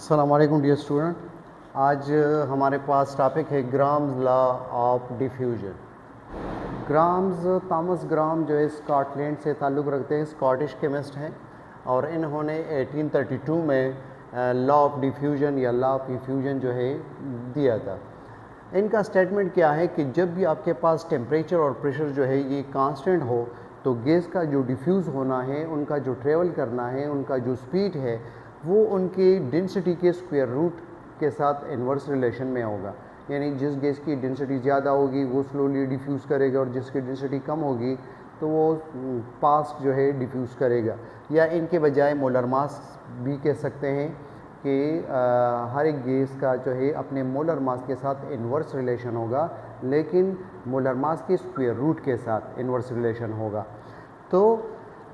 अस्सलाम वालेकुम dear student. आज हमारे पास टॉपिक है Graham's law of diffusion. Graham's, Thomas Graham जो है स्कॉटलैंड से ताल्लुक़ रखते हैं, स्कॉटिश केमिस्ट हैं और इन्होंने 1832 में लॉ ऑफ डिफ्यूजन या लॉ ऑफ इफ्यूजन जो है दिया था। इनका स्टेटमेंट क्या है कि जब भी आपके पास टेम्परेचर और प्रेशर जो है ये कांस्टेंट हो तो गैस का जो डिफ्यूज़ होना है, उनका जो ट्रेवल करना है, उनका जो स्पीड है वो उनकी डेंसिटी के स्क्वायर रूट के साथ इन्वर्स रिलेशन में होगा। यानी जिस गैस की डेंसिटी ज़्यादा होगी वो स्लोली डिफ्यूज़ करेगा और जिसकी डेंसिटी कम होगी तो वो फास्ट जो है डिफ्यूज़ करेगा। या इनके बजाय मोलर मास भी कह सकते हैं कि हर एक गैस का जो है अपने मोलर मास के साथ इन्वर्स रिलेशन होगा, लेकिन मोलर मास के स्क्वायर रूट के साथ इन्वर्स रिलेशन होगा। तो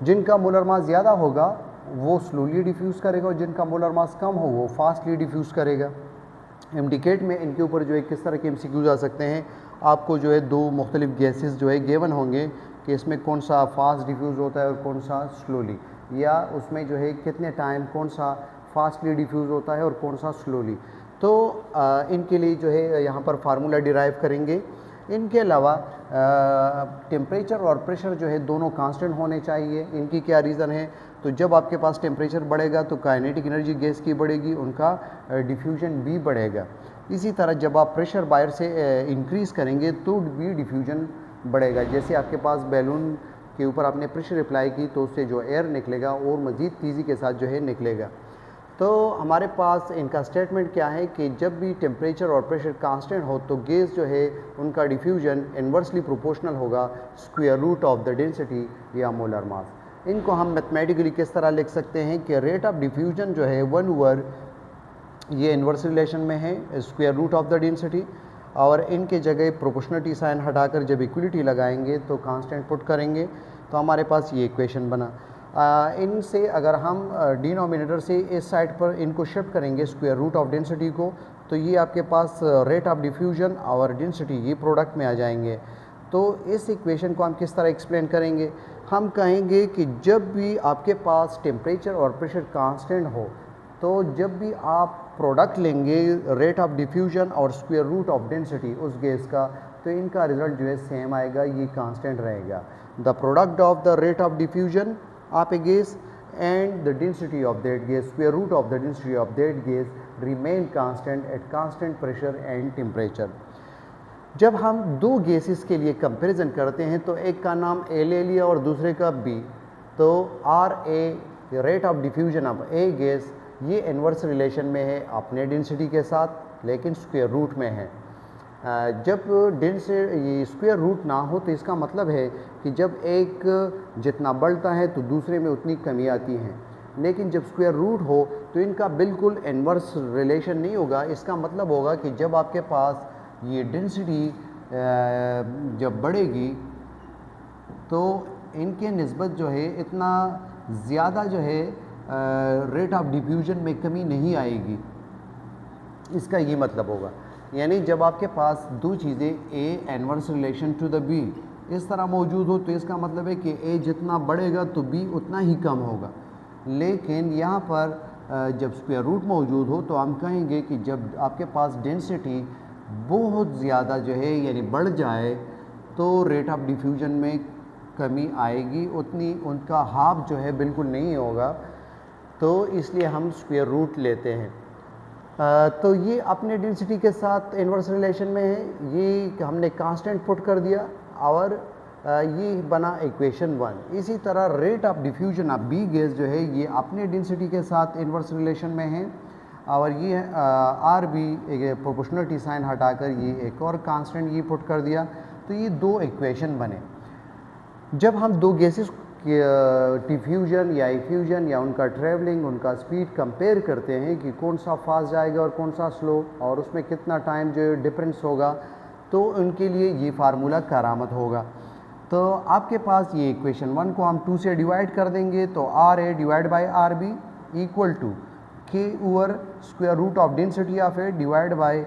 जिनका मोलर मास ज़्यादा होगा वो स्लोली डिफ्यूज़ करेगा और जिनका मोलर मास कम हो वो फास्टली डिफ्यूज़ करेगा। एमडीकेट में इनके ऊपर जो है किस तरह के एमसीक्यूज आ सकते हैं, आपको जो है दो मुख्तलिफ गैसेस जो है गिवन होंगे कि इसमें कौन सा फास्ट डिफ्यूज़ होता है और कौन सा स्लोली, या उसमें जो है कितने टाइम कौन सा फास्टली डिफ्यूज़ होता है और कौन सा स्लोली। तो इनके लिए जो है यहाँ पर फार्मूला डिराइव करेंगे। इनके अलावा टेम्परेचर और प्रेशर जो है दोनों कांस्टेंट होने चाहिए। इनकी क्या रीज़न है, तो जब आपके पास टेम्परेचर बढ़ेगा तो काइनेटिक एनर्जी गैस की बढ़ेगी, उनका डिफ्यूजन भी बढ़ेगा। इसी तरह जब आप प्रेशर बाहर से इंक्रीज़ करेंगे तो भी डिफ्यूजन बढ़ेगा। जैसे आपके पास बैलून के ऊपर आपने प्रेशर अप्लाई की तो उससे जो एयर निकलेगा और मज़ीद तेज़ी के साथ जो है निकलेगा। तो हमारे पास इनका स्टेटमेंट क्या है कि जब भी टेम्परेचर और प्रेशर कांस्टेंट हो तो गैस जो है उनका डिफ्यूजन इन्वर्सली प्रोपोर्शनल होगा square root of the density या मोलर मास। इनको हम मैथमेटिकली किस तरह लिख सकते हैं कि रेट ऑफ डिफ्यूजन जो है 1/, ये इन्वर्स रिलेशन में है square root of the density, और इनके जगह प्रोपोर्शनलिटी साइन हटाकर जब इक्वलिटी लगाएंगे तो कांस्टेंट पुट करेंगे तो हमारे पास ये इक्वेशन बना। इनसे अगर हम डिनोमिनेटर से इस साइड पर इनको शिफ्ट करेंगे स्क्वायर रूट ऑफ डेंसिटी को, तो ये आपके पास रेट ऑफ डिफ्यूजन और डेंसिटी ये प्रोडक्ट में आ जाएंगे। तो इस इक्वेशन को हम किस तरह एक्सप्लेन करेंगे, हम कहेंगे कि जब भी आपके पास टेम्परेचर और प्रेशर कांस्टेंट हो तो जब भी आप प्रोडक्ट लेंगे रेट ऑफ डिफ्यूजन और स्क्वायर रूट ऑफ डेंसिटी उस गैस का, तो इनका रिजल्ट जो है सेम आएगा, ये कांस्टेंट रहेगा। The product of the rate of diffusion of a gas and the density of that gas, square root of the density of that gas remain constant at constant pressure and temperature। जब हम दो gases के लिए comparison करते हैं तो एक का नाम A ले लिया और दूसरे का B, तो RA rate of diffusion of A gas ये इन्वर्स रिलेशन में है अपने डेंसिटी के साथ, लेकिन स्क्वायर रूट में है। जब ये स्क्वायर रूट ना हो तो इसका मतलब है कि जब एक जितना बढ़ता है तो दूसरे में उतनी कमी आती है, लेकिन जब स्क्वायर रूट हो तो इनका बिल्कुल इन्वर्स रिलेशन नहीं होगा। इसका मतलब होगा कि जब आपके पास ये डेंसिटी जब बढ़ेगी तो इनके निस्बत जो है इतना ज़्यादा जो है रेट ऑफ डिफ्यूजन में कमी नहीं आएगी, इसका ये मतलब होगा। यानी जब आपके पास दो चीज़ें A inverse relation to the B इस तरह मौजूद हो तो इसका मतलब है कि A जितना बढ़ेगा तो B उतना ही कम होगा। लेकिन यहाँ पर जब स्क्वायर रूट मौजूद हो तो हम कहेंगे कि जब आपके पास डेंसिटी बहुत ज़्यादा जो है यानी बढ़ जाए तो रेट ऑफ डिफ्यूजन में कमी आएगी, उतनी उनका हाफ जो है बिल्कुल नहीं होगा, तो इसलिए हम स्क्वायर रूट लेते हैं। तो ये अपने डेंसिटी के साथ इन्वर्स रिलेशन में है, ये हमने कांस्टेंट पुट कर दिया और ये बना इक्वेशन 1। इसी तरह rate of diffusion of B gas जो है ये अपने डेंसिटी के साथ इन्वर्स रिलेशन में है, और ये आर बी प्रोपोर्शनलिटी साइन हटाकर ये एक और कांस्टेंट ये पुट कर दिया, तो ये दो इक्वेशन बने। जब हम दो गैसेस डिफ्यूजन या इफ्यूजन या उनका ट्रैवलिंग, उनका स्पीड कंपेयर करते हैं कि कौन सा फास्ट जाएगा और कौन सा स्लो और उसमें कितना टाइम जो डिफरेंस होगा, तो उनके लिए ये फार्मूला करामत होगा। तो आपके पास ये इक्वेशन 1 को हम 2 से डिवाइड कर देंगे तो RA divide by RB equal to K over square root of density of A divide by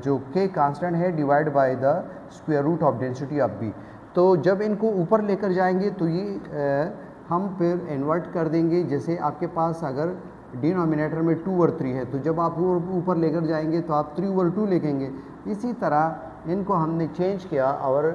जो K कांस्टेंट है divide by the square root of density of B। तो जब इनको ऊपर लेकर जाएंगे तो ये हम फिर इन्वर्ट कर देंगे। जैसे आपके पास अगर डिनोमिनेटर में 2/3 है, तो जब आप ऊपर लेकर जाएंगे तो आप 3/2 लिखेंगे। इसी तरह इनको हमने चेंज किया और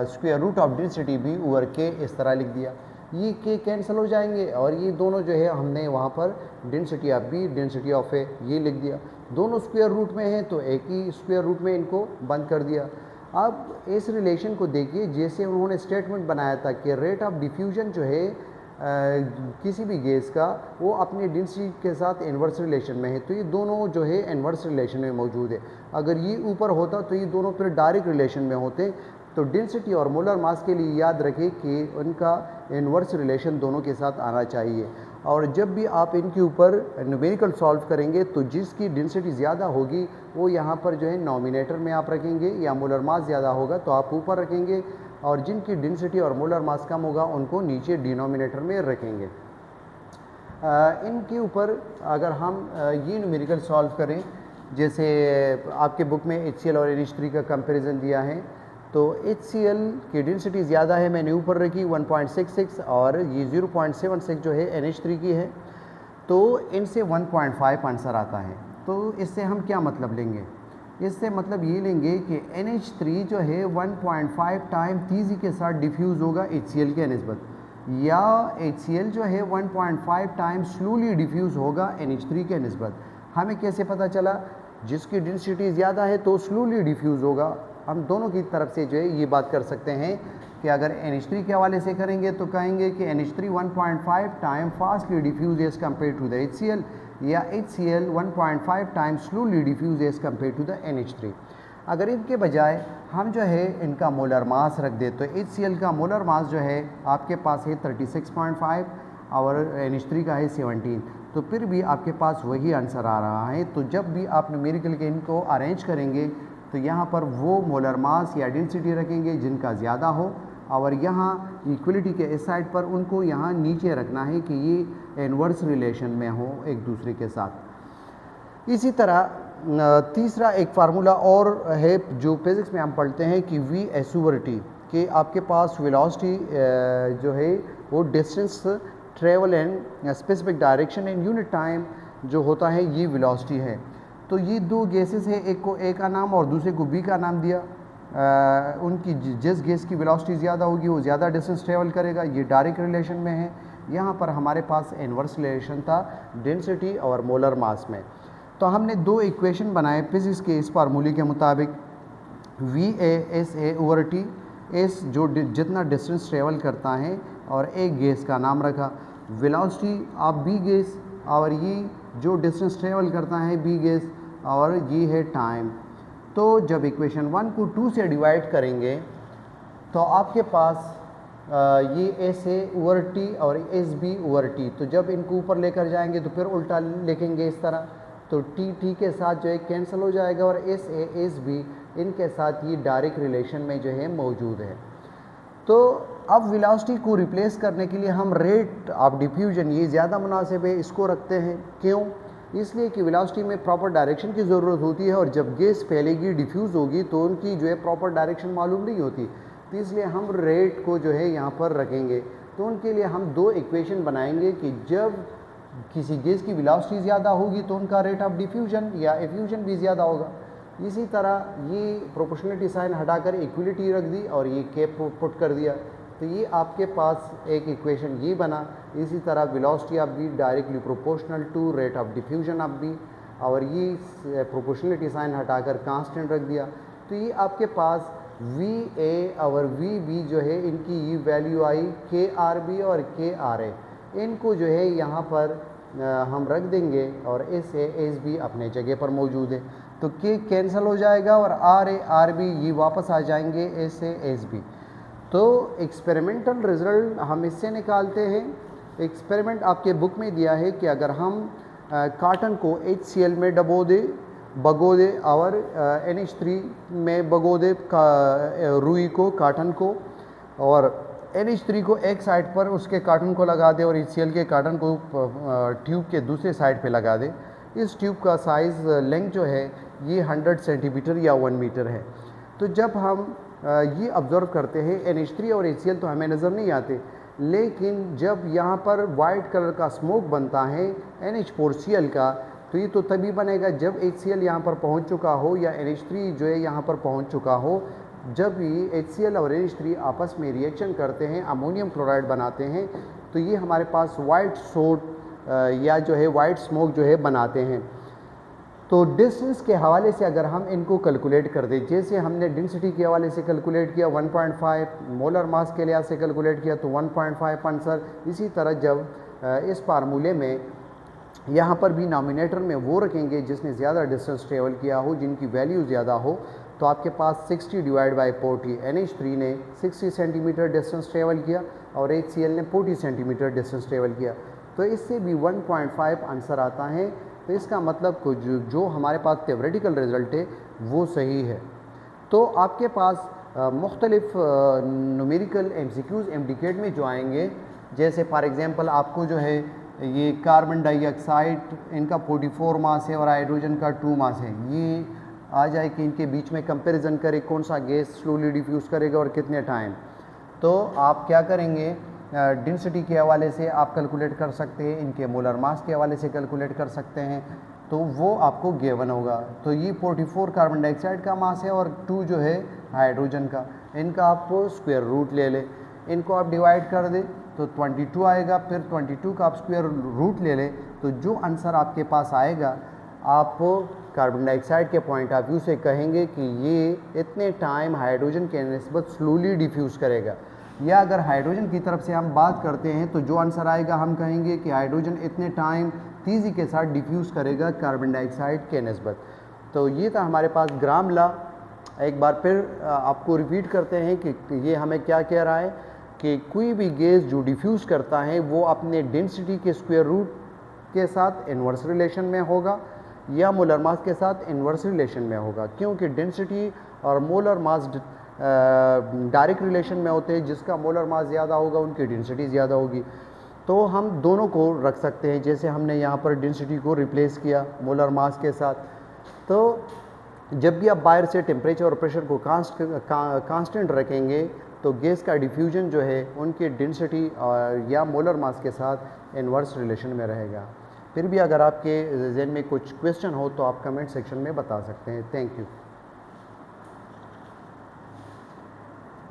स्क्वायर रूट ऑफ डेंसिटी भी ओवर के इस तरह लिख दिया। ये के कैंसिल हो जाएंगे और ये दोनों जो है हमने वहाँ पर density of B, density of A ये लिख दिया। दोनों स्क्वायर रूट में हैं तो एक ही स्क्वायर रूट में इनको बंद कर दिया। अब इस रिलेशन को देखिए, जैसे उन्होंने स्टेटमेंट बनाया था कि रेट ऑफ डिफ्यूजन जो है किसी भी गैस का वो अपनी डेंसिटी के साथ इन्वर्स रिलेशन में है, तो ये दोनों जो है इन्वर्स रिलेशन में मौजूद है। अगर ये ऊपर होता तो ये दोनों फिर डायरेक्ट रिलेशन में होते। तो डेंसिटी और मोलर मास के लिए याद रखें कि उनका इन्वर्स रिलेशन दोनों के साथ आना चाहिए। और जब भी आप इनके ऊपर न्यूमेरिकल सॉल्व करेंगे तो जिसकी डेंसिटी ज़्यादा होगी वो यहाँ पर जो है नॉमिनेटर में आप रखेंगे, या मोलर मास ज़्यादा होगा तो आप ऊपर रखेंगे, और जिनकी डेंसिटी और मोलर मास कम होगा उनको नीचे डिनोमिनेटर में रखेंगे। इनके ऊपर अगर हम ये न्यूमेरिकल सॉल्व करें, जैसे आपके बुक में HCl और NH3 का कंपैरिजन दिया है, तो HCl की डेंसिटी ज़्यादा है, मैंने ऊपर रखी 1.66, और ये 0.76 जो है NH3 की है, तो इनसे 1.5 आंसर आता है। तो इससे हम क्या मतलब लेंगे? इससे मतलब ये लेंगे कि NH3 जो है 1.5 टाइम तेज़ी के साथ डिफ्यूज़ होगा HCl के निस्बत, या HCl जो है 1.5 टाइम स्लोली डिफ्यूज़ होगा NH3 के निस्बत। हमें कैसे पता चला? जिसकी डेंसिटी ज़्यादा है तो स्लोली डिफ्यूज़ होगा। हम दोनों की तरफ से जो है ये बात कर सकते हैं कि अगर NH3 के हवाले से करेंगे तो कहेंगे कि NH3 1.5 time fastly diffuse as compare to the HCl, या HCl 1.5 time slowly diffuse as compare to the NH3। अगर इनके बजाय हम जो है इनका मोलर मास रख दे तो HCl का मोलर मास जो है आपके पास है 36.5 और NH3 का है 17, तो फिर भी आपके पास वही आंसर आ रहा है। तो जब भी आप न्यूमेरिकल के इनको अरेंज करेंगे तो यहाँ पर वो मोलर मास या डेंसिटी रखेंगे जिनका ज़्यादा हो, और यहाँ इक्वलिटी के इस साइड पर उनको यहाँ नीचे रखना है कि ये इन्वर्स रिलेशन में हो एक दूसरे के साथ। इसी तरह तीसरा एक फार्मूला और है जो फिज़िक्स में हम पढ़ते हैं कि V/S/T, कि आपके पास वेलोसिटी जो है वो distance travel in specific direction in unit time जो होता है ये वेलोसिटी है। तो ये दो गैसेस है, एक को A का नाम और दूसरे को B का नाम दिया। उनकी जिस गैस की वेलोसिटी ज़्यादा होगी वो ज़्यादा डिस्टेंस ट्रेवल करेगा, ये डायरेक्ट रिलेशन में है। यहाँ पर हमारे पास इन्वर्स रिलेशन था डेंसिटी और मोलर मास में। तो हमने दो इक्वेशन बनाए फिजिक्स के इस फार्मूले के मुताबिक, V/S/T, S जो जितना डिस्टेंस ट्रेवल करता है, और एक गैस का नाम रखा वेलोसिटी ऑफ B गैस, और ये जो डिस्टेंस ट्रेवल करता है B गैस, और ये है टाइम। तो जब इक्वेशन 1 को 2 से डिवाइड करेंगे तो आपके पास ये S/T और SB/T, तो जब इनको ऊपर लेकर जाएंगे तो फिर उल्टा लिखेंगे इस तरह, तो T के साथ जो है कैंसिल हो जाएगा, और SB इनके साथ ये डायरेक्ट रिलेशन में जो है मौजूद है। तो अब वेलोसिटी को रिप्लेस करने के लिए हम रेट ऑफ डिफ्यूजन, ये ज़्यादा मुनासिब है, इसको रखते हैं। क्यों? इसलिए कि वेलोसिटी में प्रॉपर डायरेक्शन की ज़रूरत होती है, और जब गैस फैलेगी डिफ्यूज़ होगी तो उनकी जो है प्रॉपर डायरेक्शन मालूम नहीं होती, तो इसलिए हम रेट को जो है यहाँ पर रखेंगे। तो उनके लिए हम दो इक्वेशन बनाएंगे कि जब किसी गैस की वेलोसिटी ज़्यादा होगी तो उनका रेट ऑफ डिफ्यूजन या एफ्यूजन भी ज़्यादा होगा। इसी तरह ये प्रोपोर्शनलिटी साइन हटाकर इक्वलिटी रख दी और ये के पुट कर दिया, तो ये आपके पास एक इक्वेशन ये बना। इसी तरह velocity of B directly proportional to rate of diffusion of B, और ये प्रोपोर्शनलिटी साइन हटाकर कांस्टेंट रख दिया। तो ये आपके पास VA और VB जो है इनकी ये वैल्यू आई KRB और KRA, इनको जो है यहाँ पर हम रख देंगे, और SB अपने जगह पर मौजूद है, तो K कैंसिल हो जाएगा और RB ये वापस आ जाएंगे SB। तो एक्सपेरिमेंटल रिज़ल्ट हम इससे निकालते हैं। एक्सपेरिमेंट आपके बुक में दिया है कि अगर हम कॉटन को HCl में भगो दे और NH3 में भगो दे रुई को, कॉटन को, और NH3 को एक साइड पर उसके कॉटन को लगा दे और HCl के कॉटन को ट्यूब के दूसरे साइड पे लगा दे। इस ट्यूब का साइज़ लेंथ जो है ये 100 सेंटीमीटर या 1 मीटर है। तो जब हम ये ऑब्ज़र्व करते हैं NH3 और HCl तो हमें नज़र नहीं आते, लेकिन जब यहाँ पर वाइट कलर का स्मोक बनता है NH4Cl का, तो ये तो तभी बनेगा जब HCl यहाँ पर पहुँच चुका हो या NH3 जो है यहाँ पर पहुँच चुका हो। जब ये HCl और NH3 आपस में रिएक्शन करते हैं, अमोनियम क्लोराइड बनाते हैं, तो ये हमारे पास वाइट सोट या जो है वाइट स्मोक जो है बनाते हैं। तो डिस्टेंस के हवाले से अगर हम इनको कैलकुलेट कर दें, जैसे हमने डेंसिटी के हवाले से कैलकुलेट किया 1.5, मोलर मास के लिहाज से कैलकुलेट किया तो 1.5 आंसर। इसी तरह जब इस फार्मूले में यहाँ पर भी नॉमिनेटर में वो रखेंगे जिसने ज़्यादा डिस्टेंस ट्रेवल किया हो, जिनकी वैल्यू ज़्यादा हो, तो आपके पास 60 डिवाइड बाई 40, NH3 ने 60 सेंटीमीटर डिस्टेंस ट्रेवल किया और HCl ने 40 सेंटीमीटर डिस्टेंस ट्रेवल किया, तो इससे भी 1.5 आंसर आता है। तो इसका मतलब जो हमारे पास थ्योरेटिकल रिज़ल्ट है वो सही है। तो आपके पास मुख्तलिफ न्यूमेरिकल MCQs MDCAT में जो आएंगे, जैसे फॉर एग्ज़ाम्पल आपको जो है ये कार्बन डाइऑक्साइड इनका 44 मास है और हाइड्रोजन का 2 मास है, ये आ जाए कि इनके बीच में कंपैरिजन करें कौन सा गैस स्लोली डिफ्यूज़ करेगा और कितने टाइम। तो आप क्या करेंगे, डेंसिटी के हवाले से आप कैलकुलेट कर सकते हैं, इनके मोलर मास के हवाले से कैलकुलेट कर सकते हैं, तो वो आपको गिवन होगा। तो ये 44 कार्बन डाइऑक्साइड का मास है और 2 जो है हाइड्रोजन का, इनका आप स्क्वायर रूट ले लें, इनको आप डिवाइड कर दें तो 22 आएगा, फिर 22 का आप स्क्वायर रूट ले लें, तो जो आंसर आपके पास आएगा आप कार्बन डाइऑक्साइड के पॉइंट ऑफ व्यू से कहेंगे कि ये इतने टाइम हाइड्रोजन के निस्बत स्लोली डिफ्यूज़ करेगा। या अगर हाइड्रोजन की तरफ से हम बात करते हैं तो जो आंसर आएगा हम कहेंगे कि हाइड्रोजन इतने टाइम तेज़ी के साथ डिफ्यूज़ करेगा कार्बन डाइऑक्साइड के निस्बत। तो ये था हमारे पास ग्राम लॉ। एक बार फिर आपको रिपीट करते हैं कि ये हमें क्या कह रहा है कि कोई भी गैस जो डिफ्यूज़ करता है वो अपने डेंसिटी के स्क्वायर रूट के साथ इन्वर्स रिलेशन में होगा या मोलर मास के साथ इन्वर्स रिलेशन में होगा, क्योंकि डेंसिटी और मोलर मास डायरेक्ट रिलेशन में होते हैं। जिसका मोलर मास ज़्यादा होगा उनकी डेंसिटी ज़्यादा होगी। तो हम दोनों को रख सकते हैं, जैसे हमने यहाँ पर डेंसिटी को रिप्लेस किया मोलर मास के साथ। तो जब भी आप बाहर से टेम्परेचर और प्रेशर को कांस्टेंट रखेंगे तो गैस का डिफ्यूजन जो है उनकी डेंसिटी या मोलर मास के साथ इन्वर्स रिलेशन में रहेगा। फिर भी अगर आपके जहन में कुछ क्वेश्चन हो तो आप कमेंट सेक्शन में बता सकते हैं। Thank you.